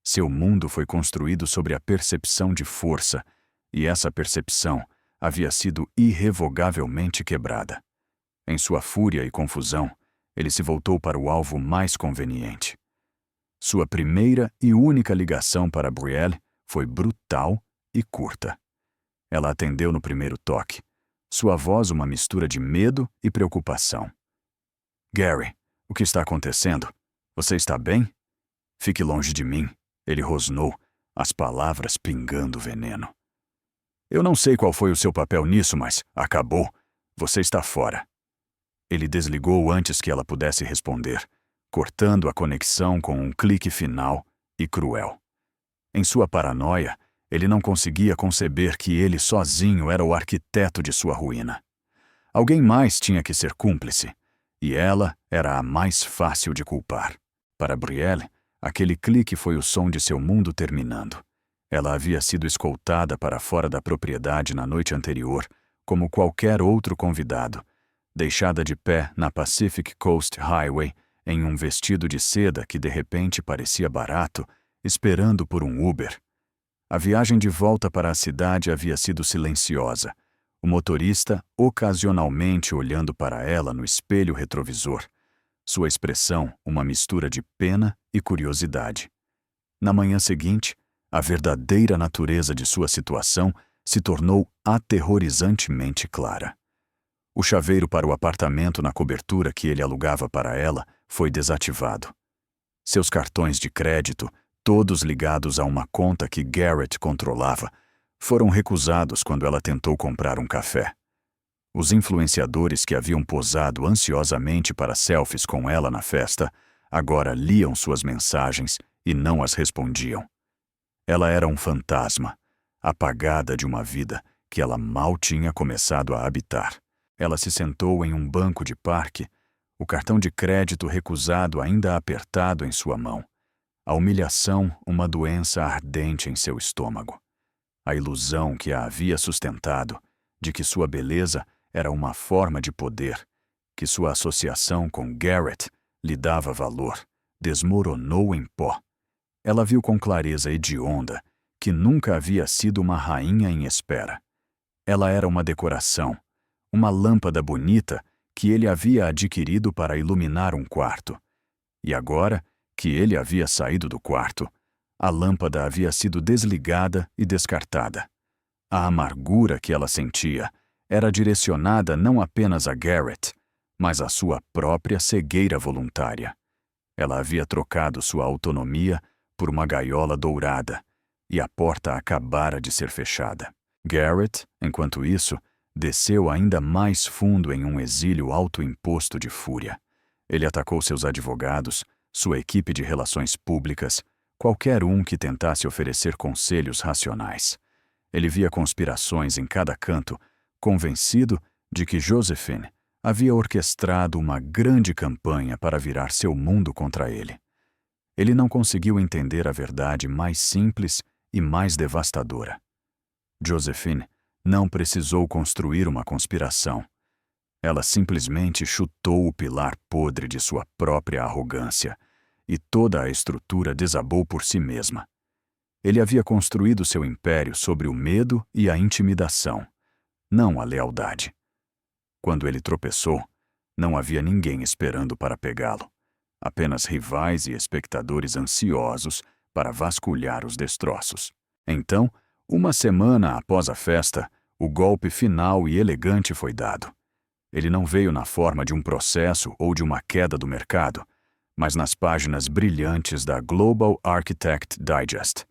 A: Seu mundo foi construído sobre a percepção de força, e essa percepção havia sido irrevogavelmente quebrada. Em sua fúria e confusão, ele se voltou para o alvo mais conveniente. Sua primeira e única ligação para Brielle foi brutal e curta. Ela atendeu no primeiro toque. Sua voz uma mistura de medo e preocupação. Gary, o que está acontecendo? Você está bem? Fique longe de mim, ele rosnou, as palavras pingando veneno. Eu não sei qual foi o seu papel nisso, mas acabou. Você está fora. Ele desligou antes que ela pudesse responder, cortando a conexão com um clique final e cruel. Em sua paranoia, ele não conseguia conceber que ele sozinho era o arquiteto de sua ruína. Alguém mais tinha que ser cúmplice, e ela era a mais fácil de culpar. Para Brielle, aquele clique foi o som de seu mundo terminando. Ela havia sido escoltada para fora da propriedade na noite anterior, como qualquer outro convidado, deixada de pé na Pacific Coast Highway, em um vestido de seda que de repente parecia barato, esperando por um Uber. A viagem de volta para a cidade havia sido silenciosa, o motorista ocasionalmente olhando para ela no espelho retrovisor, sua expressão uma mistura de pena e curiosidade. Na manhã seguinte, a verdadeira natureza de sua situação se tornou aterrorizantemente clara. O chaveiro para o apartamento na cobertura que ele alugava para ela foi desativado. Seus cartões de crédito, todos ligados a uma conta que Garrett controlava, foram recusados quando ela tentou comprar um café. Os influenciadores que haviam posado ansiosamente para selfies com ela na festa, agora liam suas mensagens e não as respondiam. Ela era um fantasma, apagada de uma vida que ela mal tinha começado a habitar. Ela se sentou em um banco de parque, o cartão de crédito recusado ainda apertado em sua mão. A humilhação, uma doença ardente em seu estômago. A ilusão que a havia sustentado, de que sua beleza era uma forma de poder, que sua associação com Garrett lhe dava valor, desmoronou em pó. Ela viu com clareza hedionda que nunca havia sido uma rainha em espera. Ela era uma decoração, uma lâmpada bonita que ele havia adquirido para iluminar um quarto. E agora, que ele havia saído do quarto, a lâmpada havia sido desligada e descartada. A amargura que ela sentia era direcionada não apenas a Garrett, mas à sua própria cegueira voluntária. Ela havia trocado sua autonomia por uma gaiola dourada, e a porta acabara de ser fechada. Garrett, enquanto isso, desceu ainda mais fundo em um exílio autoimposto de fúria. Ele atacou seus advogados, sua equipe de relações públicas, qualquer um que tentasse oferecer conselhos racionais. Ele via conspirações em cada canto, convencido de que Josephine havia orquestrado uma grande campanha para virar seu mundo contra ele. Ele não conseguiu entender a verdade mais simples e mais devastadora. Josephine não precisou construir uma conspiração. Ela simplesmente chutou o pilar podre de sua própria arrogância, e toda a estrutura desabou por si mesma. Ele havia construído seu império sobre o medo e a intimidação, não a lealdade. Quando ele tropeçou, não havia ninguém esperando para pegá-lo, apenas rivais e espectadores ansiosos para vasculhar os destroços. Então, uma semana após a festa, o golpe final e elegante foi dado. Ele não veio na forma de um processo ou de uma queda do mercado, mas nas páginas brilhantes da Global Architect Digest.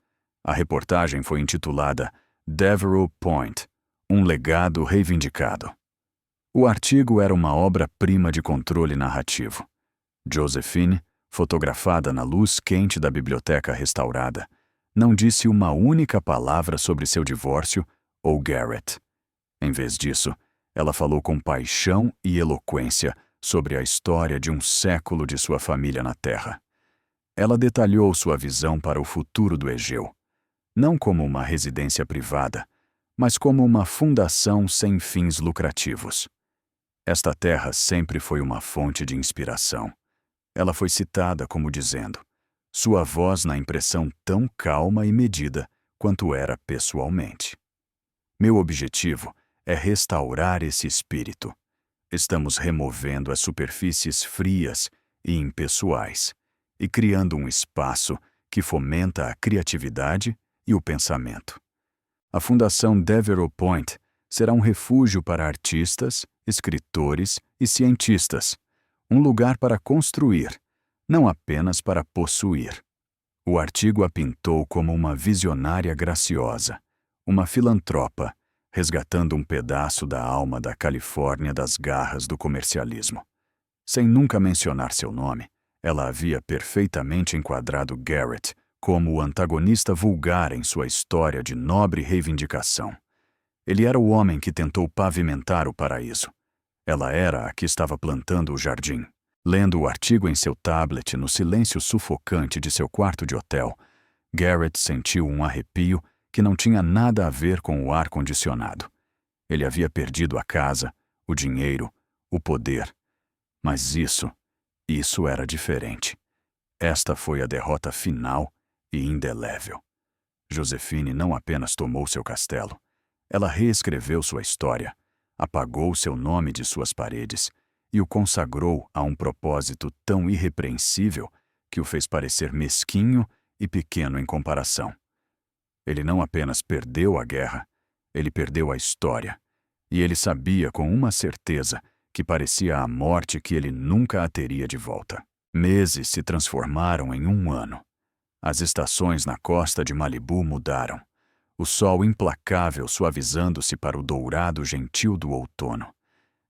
A: A reportagem foi intitulada Devereux Point, um legado reivindicado. O artigo era uma obra-prima de controle narrativo. Josephine, fotografada na luz quente da biblioteca restaurada, não disse uma única palavra sobre seu divórcio ou Garrett. Em vez disso, ela falou com paixão e eloquência sobre a história de um século de sua família na Terra. Ela detalhou sua visão para o futuro do Egeu, não como uma residência privada, mas como uma fundação sem fins lucrativos. Esta terra sempre foi uma fonte de inspiração. Ela foi citada como dizendo, sua voz na impressão tão calma e medida quanto era pessoalmente. Meu objetivo é restaurar esse espírito. Estamos removendo as superfícies frias e impessoais e criando um espaço que fomenta a criatividade e o pensamento. A Fundação Devereux Point será um refúgio para artistas, escritores e cientistas, um lugar para construir, não apenas para possuir. O artigo a pintou como uma visionária graciosa, uma filantropa, resgatando um pedaço da alma da Califórnia das garras do comercialismo. Sem nunca mencionar seu nome, ela havia perfeitamente enquadrado Garrett como o antagonista vulgar em sua história de nobre reivindicação. Ele era o homem que tentou pavimentar o paraíso. Ela era a que estava plantando o jardim. Lendo o artigo em seu tablet no silêncio sufocante de seu quarto de hotel, Garrett sentiu um arrepio que não tinha nada a ver com o ar-condicionado. Ele havia perdido a casa, o dinheiro, o poder. Mas isso era diferente. Esta foi a derrota final e indelével. Josephine não apenas tomou seu castelo, ela reescreveu sua história, apagou seu nome de suas paredes e o consagrou a um propósito tão irrepreensível que o fez parecer mesquinho e pequeno em comparação. Ele não apenas perdeu a guerra, ele perdeu a história, e ele sabia com uma certeza que parecia a morte que ele nunca a teria de volta. Meses se transformaram em um ano. As estações na costa de Malibu mudaram, o sol implacável suavizando-se para o dourado gentil do outono.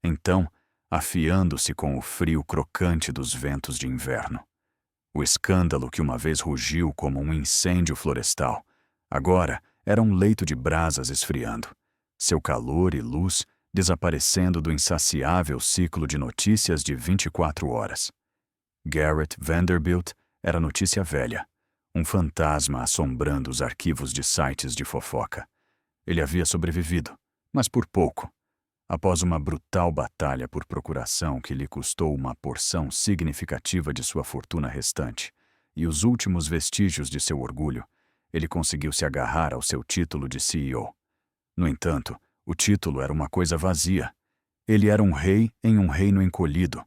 A: Então, afiando-se com o frio crocante dos ventos de inverno. O escândalo que uma vez rugiu como um incêndio florestal, agora era um leito de brasas esfriando, seu calor e luz desaparecendo do insaciável ciclo de notícias de 24 horas. Garrett Vanderbilt era notícia velha, um fantasma assombrando os arquivos de sites de fofoca. Ele havia sobrevivido, mas por pouco. Após uma brutal batalha por procuração que lhe custou uma porção significativa de sua fortuna restante e os últimos vestígios de seu orgulho, ele conseguiu se agarrar ao seu título de CEO. No entanto, o título era uma coisa vazia. Ele era um rei em um reino encolhido.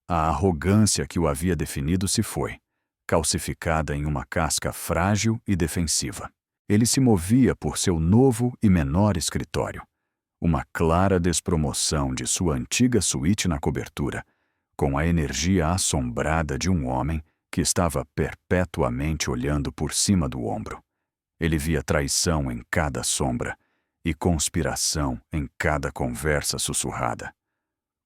A: A arrogância que o havia definido se foi, calcificada em uma casca frágil e defensiva. Ele se movia por seu novo e menor escritório, uma clara despromoção de sua antiga suíte na cobertura, com a energia assombrada de um homem que estava perpetuamente olhando por cima do ombro. Ele via traição em cada sombra e conspiração em cada conversa sussurrada.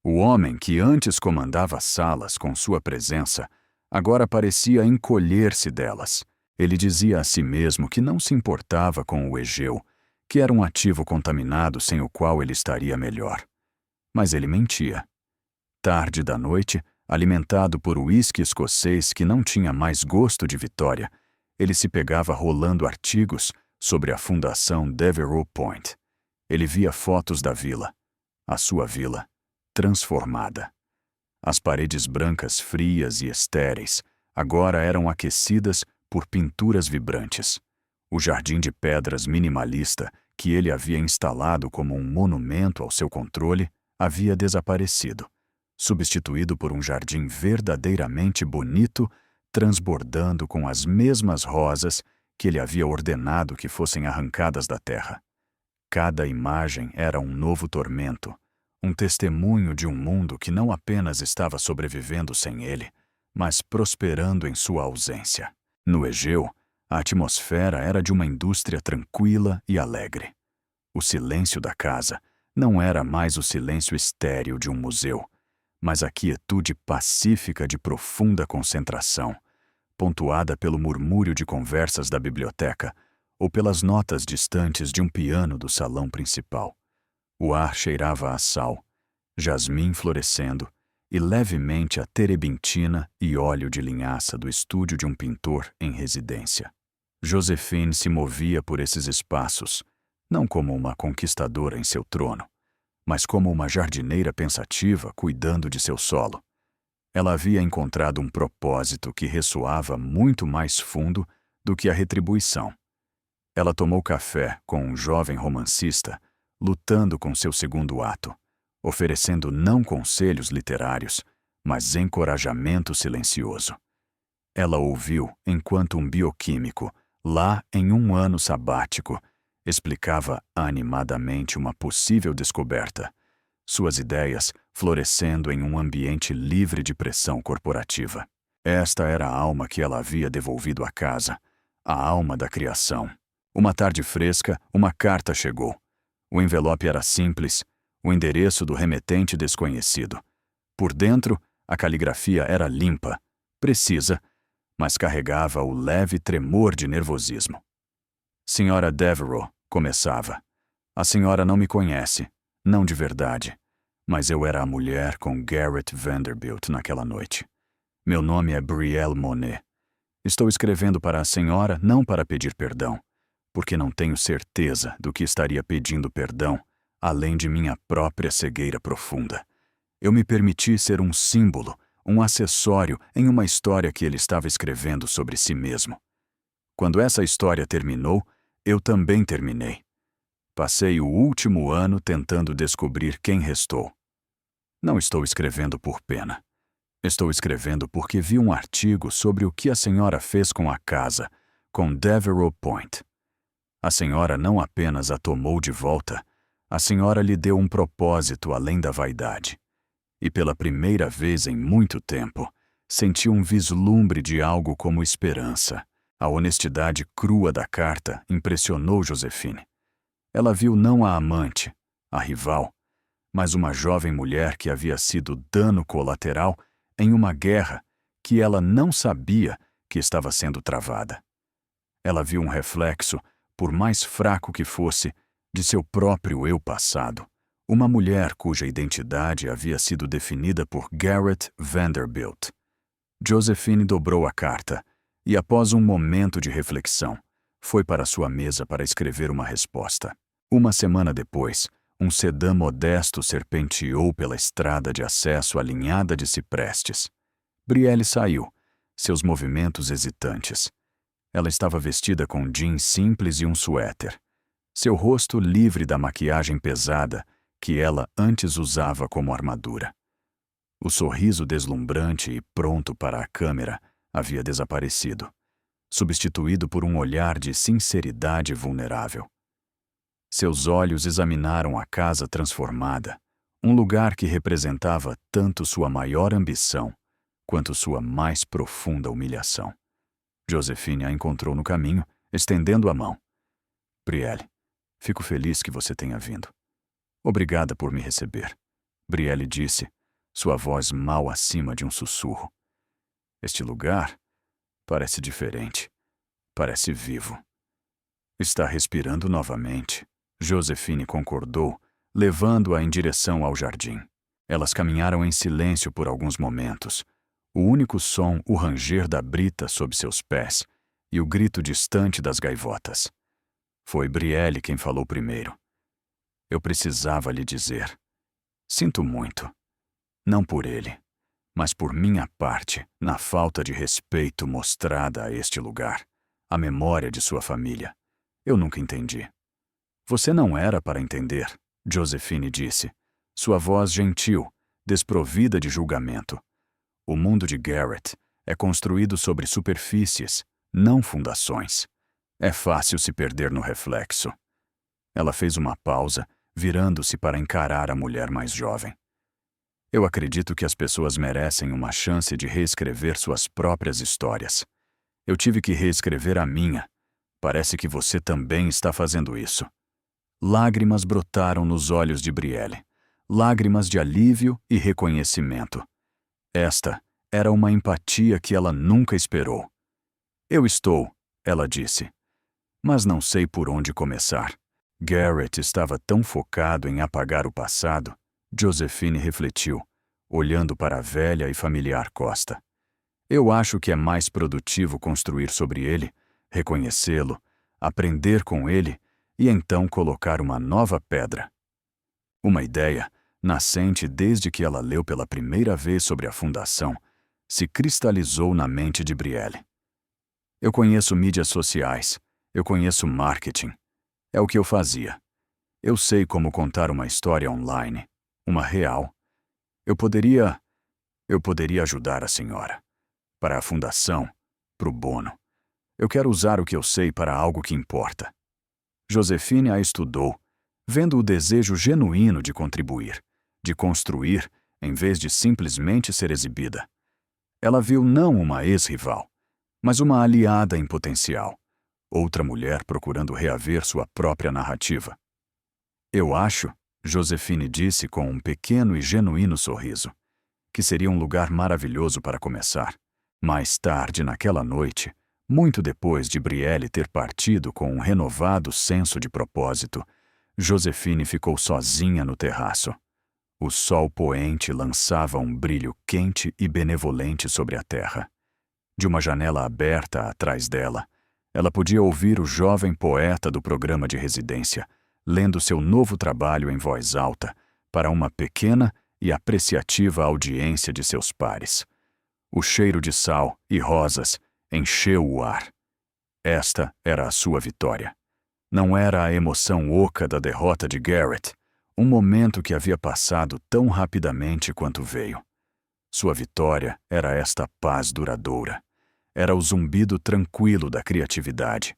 A: O homem que antes comandava salas com sua presença, agora parecia encolher-se delas. Ele dizia a si mesmo que não se importava com o Egeu, que era um ativo contaminado sem o qual ele estaria melhor. Mas ele mentia. Tarde da noite, alimentado por uísque escocês que não tinha mais gosto de vitória, ele se pegava rolando artigos sobre a Fundação Devereux Point. Ele via fotos da vila, a sua vila, transformada. As paredes brancas frias e estéreis agora eram aquecidas por pinturas vibrantes. O jardim de pedras minimalista que ele havia instalado como um monumento ao seu controle havia desaparecido, substituído por um jardim verdadeiramente bonito, transbordando com as mesmas rosas que ele havia ordenado que fossem arrancadas da terra. Cada imagem era um novo tormento, um testemunho de um mundo que não apenas estava sobrevivendo sem ele, mas prosperando em sua ausência. No Egeu, a atmosfera era de uma indústria tranquila e alegre. O silêncio da casa não era mais o silêncio estéril de um museu, mas a quietude pacífica de profunda concentração, pontuada pelo murmúrio de conversas da biblioteca ou pelas notas distantes de um piano do salão principal. O ar cheirava a sal, jasmim florescendo e levemente a terebintina e óleo de linhaça do estúdio de um pintor em residência. Josephine se movia por esses espaços, não como uma conquistadora em seu trono, mas como uma jardineira pensativa cuidando de seu solo. Ela havia encontrado um propósito que ressoava muito mais fundo do que a retribuição. Ela tomou café com um jovem romancista, lutando com seu segundo ato, oferecendo não conselhos literários, mas encorajamento silencioso. Ela ouviu enquanto um bioquímico, lá em um ano sabático, explicava animadamente uma possível descoberta, suas ideias florescendo em um ambiente livre de pressão corporativa. Esta era a alma que ela havia devolvido à casa, a alma da criação. Uma tarde fresca, uma carta chegou. O envelope era simples, o endereço do remetente desconhecido. Por dentro, a caligrafia era limpa, precisa, mas carregava o leve tremor de nervosismo. Senhora Devereux, começava. A senhora não me conhece, não de verdade, mas eu era a mulher com Garrett Vanderbilt naquela noite. Meu nome é Brielle Monet. Estou escrevendo para a senhora não para pedir perdão, porque não tenho certeza do que estaria pedindo perdão, além de minha própria cegueira profunda. Eu me permiti ser um símbolo, um acessório em uma história que ele estava escrevendo sobre si mesmo. Quando essa história terminou, eu também terminei. Passei o último ano tentando descobrir quem restou. Não estou escrevendo por pena. Estou escrevendo porque vi um artigo sobre o que a senhora fez com a casa, com Devereux Point. A senhora não apenas a tomou de volta, a senhora lhe deu um propósito além da vaidade. E pela primeira vez em muito tempo, senti um vislumbre de algo como esperança. A honestidade crua da carta impressionou Josephine. Ela viu não a amante, a rival, mas uma jovem mulher que havia sido dano colateral em uma guerra que ela não sabia que estava sendo travada. Ela viu um reflexo, por mais fraco que fosse, de seu próprio eu passado. Uma mulher cuja identidade havia sido definida por Garrett Vanderbilt. Josephine dobrou a carta e, após um momento de reflexão, foi para sua mesa para escrever uma resposta. Uma semana depois, um sedã modesto serpenteou pela estrada de acesso alinhada de ciprestes. Brielle saiu, seus movimentos hesitantes. Ela estava vestida com jeans simples e um suéter. Seu rosto livre da maquiagem pesada que ela antes usava como armadura. O sorriso deslumbrante e pronto para a câmera havia desaparecido, substituído por um olhar de sinceridade vulnerável. Seus olhos examinaram a casa transformada, um lugar que representava tanto sua maior ambição quanto sua mais profunda humilhação. Josephine a encontrou no caminho, estendendo a mão. Brielle, fico feliz que você tenha vindo. Obrigada por me receber, Brielle disse, sua voz mal acima de um sussurro. Este lugar parece diferente, parece vivo. Está respirando novamente, Josephine concordou, levando-a em direção ao jardim. Elas caminharam em silêncio por alguns momentos. O único som, o ranger da brita sob seus pés e o grito distante das gaivotas. Foi Brielle quem falou primeiro. Eu precisava lhe dizer. Sinto muito. Não por ele, mas por minha parte, na falta de respeito mostrada a este lugar, a memória de sua família. Eu nunca entendi. Você não era para entender, Josephine disse, sua voz gentil, desprovida de julgamento. O mundo de Garrett é construído sobre superfícies, não fundações. É fácil se perder no reflexo. Ela fez uma pausa, virando-se para encarar a mulher mais jovem. Eu acredito que as pessoas merecem uma chance de reescrever suas próprias histórias. Eu tive que reescrever a minha. Parece que você também está fazendo isso. Lágrimas brotaram nos olhos de Brielle. Lágrimas de alívio e reconhecimento. Esta era uma empatia que ela nunca esperou. Eu estou, ela disse. Mas não sei por onde começar. Garrett estava tão focado em apagar o passado. Josephine refletiu, olhando para a velha e familiar costa. Eu acho que é mais produtivo construir sobre ele, reconhecê-lo, aprender com ele e então colocar uma nova pedra. Uma ideia, nascente desde que ela leu pela primeira vez sobre a fundação, se cristalizou na mente de Brielle. Eu conheço mídias sociais, eu conheço marketing. É o que eu fazia. Eu sei como contar uma história online, uma real. Eu poderia ajudar a senhora. Para a fundação, para o bono. Eu quero usar o que eu sei para algo que importa. Josefine a estudou, vendo o desejo genuíno de contribuir, de construir, em vez de simplesmente ser exibida. Ela viu não uma ex-rival, mas uma aliada em potencial, outra mulher procurando reaver sua própria narrativa. Eu acho, Josefine disse com um pequeno e genuíno sorriso, que seria um lugar maravilhoso para começar. Mais tarde naquela noite, muito depois de Brielle ter partido com um renovado senso de propósito, Josefine ficou sozinha no terraço. O sol poente lançava um brilho quente e benevolente sobre a terra. De uma janela aberta atrás dela, ela podia ouvir o jovem poeta do programa de residência, lendo seu novo trabalho em voz alta para uma pequena e apreciativa audiência de seus pares. O cheiro de sal e rosas encheu o ar. Esta era a sua vitória. Não era a emoção oca da derrota de Garrett, um momento que havia passado tão rapidamente quanto veio. Sua vitória era esta paz duradoura. Era o zumbido tranquilo da criatividade,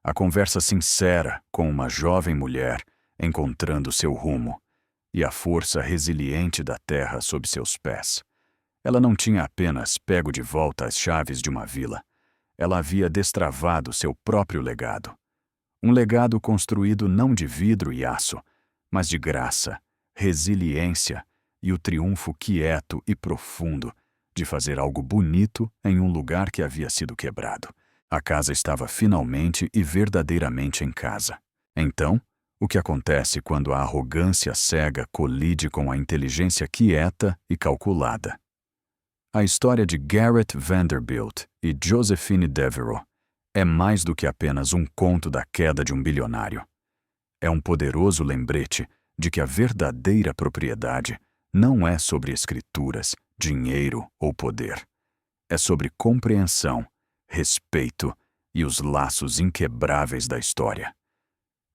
A: a conversa sincera com uma jovem mulher encontrando seu rumo, e a força resiliente da terra sob seus pés. Ela não tinha apenas pego de volta as chaves de uma vila, ela havia destravado seu próprio legado. Um legado construído não de vidro e aço, mas de graça, resiliência e o triunfo quieto e profundo de fazer algo bonito em um lugar que havia sido quebrado. A casa estava finalmente e verdadeiramente em casa. Então, o que acontece quando a arrogância cega colide com a inteligência quieta e calculada? A história de Garrett Vanderbilt e Josephine Devereux é mais do que apenas um conto da queda de um bilionário. É um poderoso lembrete de que a verdadeira propriedade não é sobre escrituras, dinheiro ou poder. É sobre compreensão, respeito e os laços inquebráveis da história.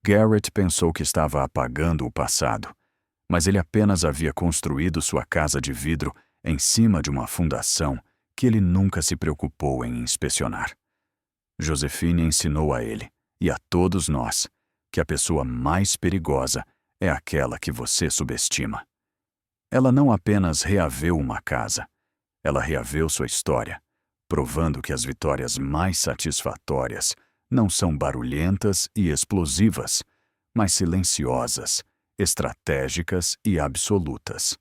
A: Garrett pensou que estava apagando o passado, mas ele apenas havia construído sua casa de vidro em cima de uma fundação que ele nunca se preocupou em inspecionar. Josefine ensinou a ele, e a todos nós, que a pessoa mais perigosa é aquela que você subestima. Ela não apenas reaveu uma casa, ela reaveu sua história, provando que as vitórias mais satisfatórias não são barulhentas e explosivas, mas silenciosas, estratégicas e absolutas.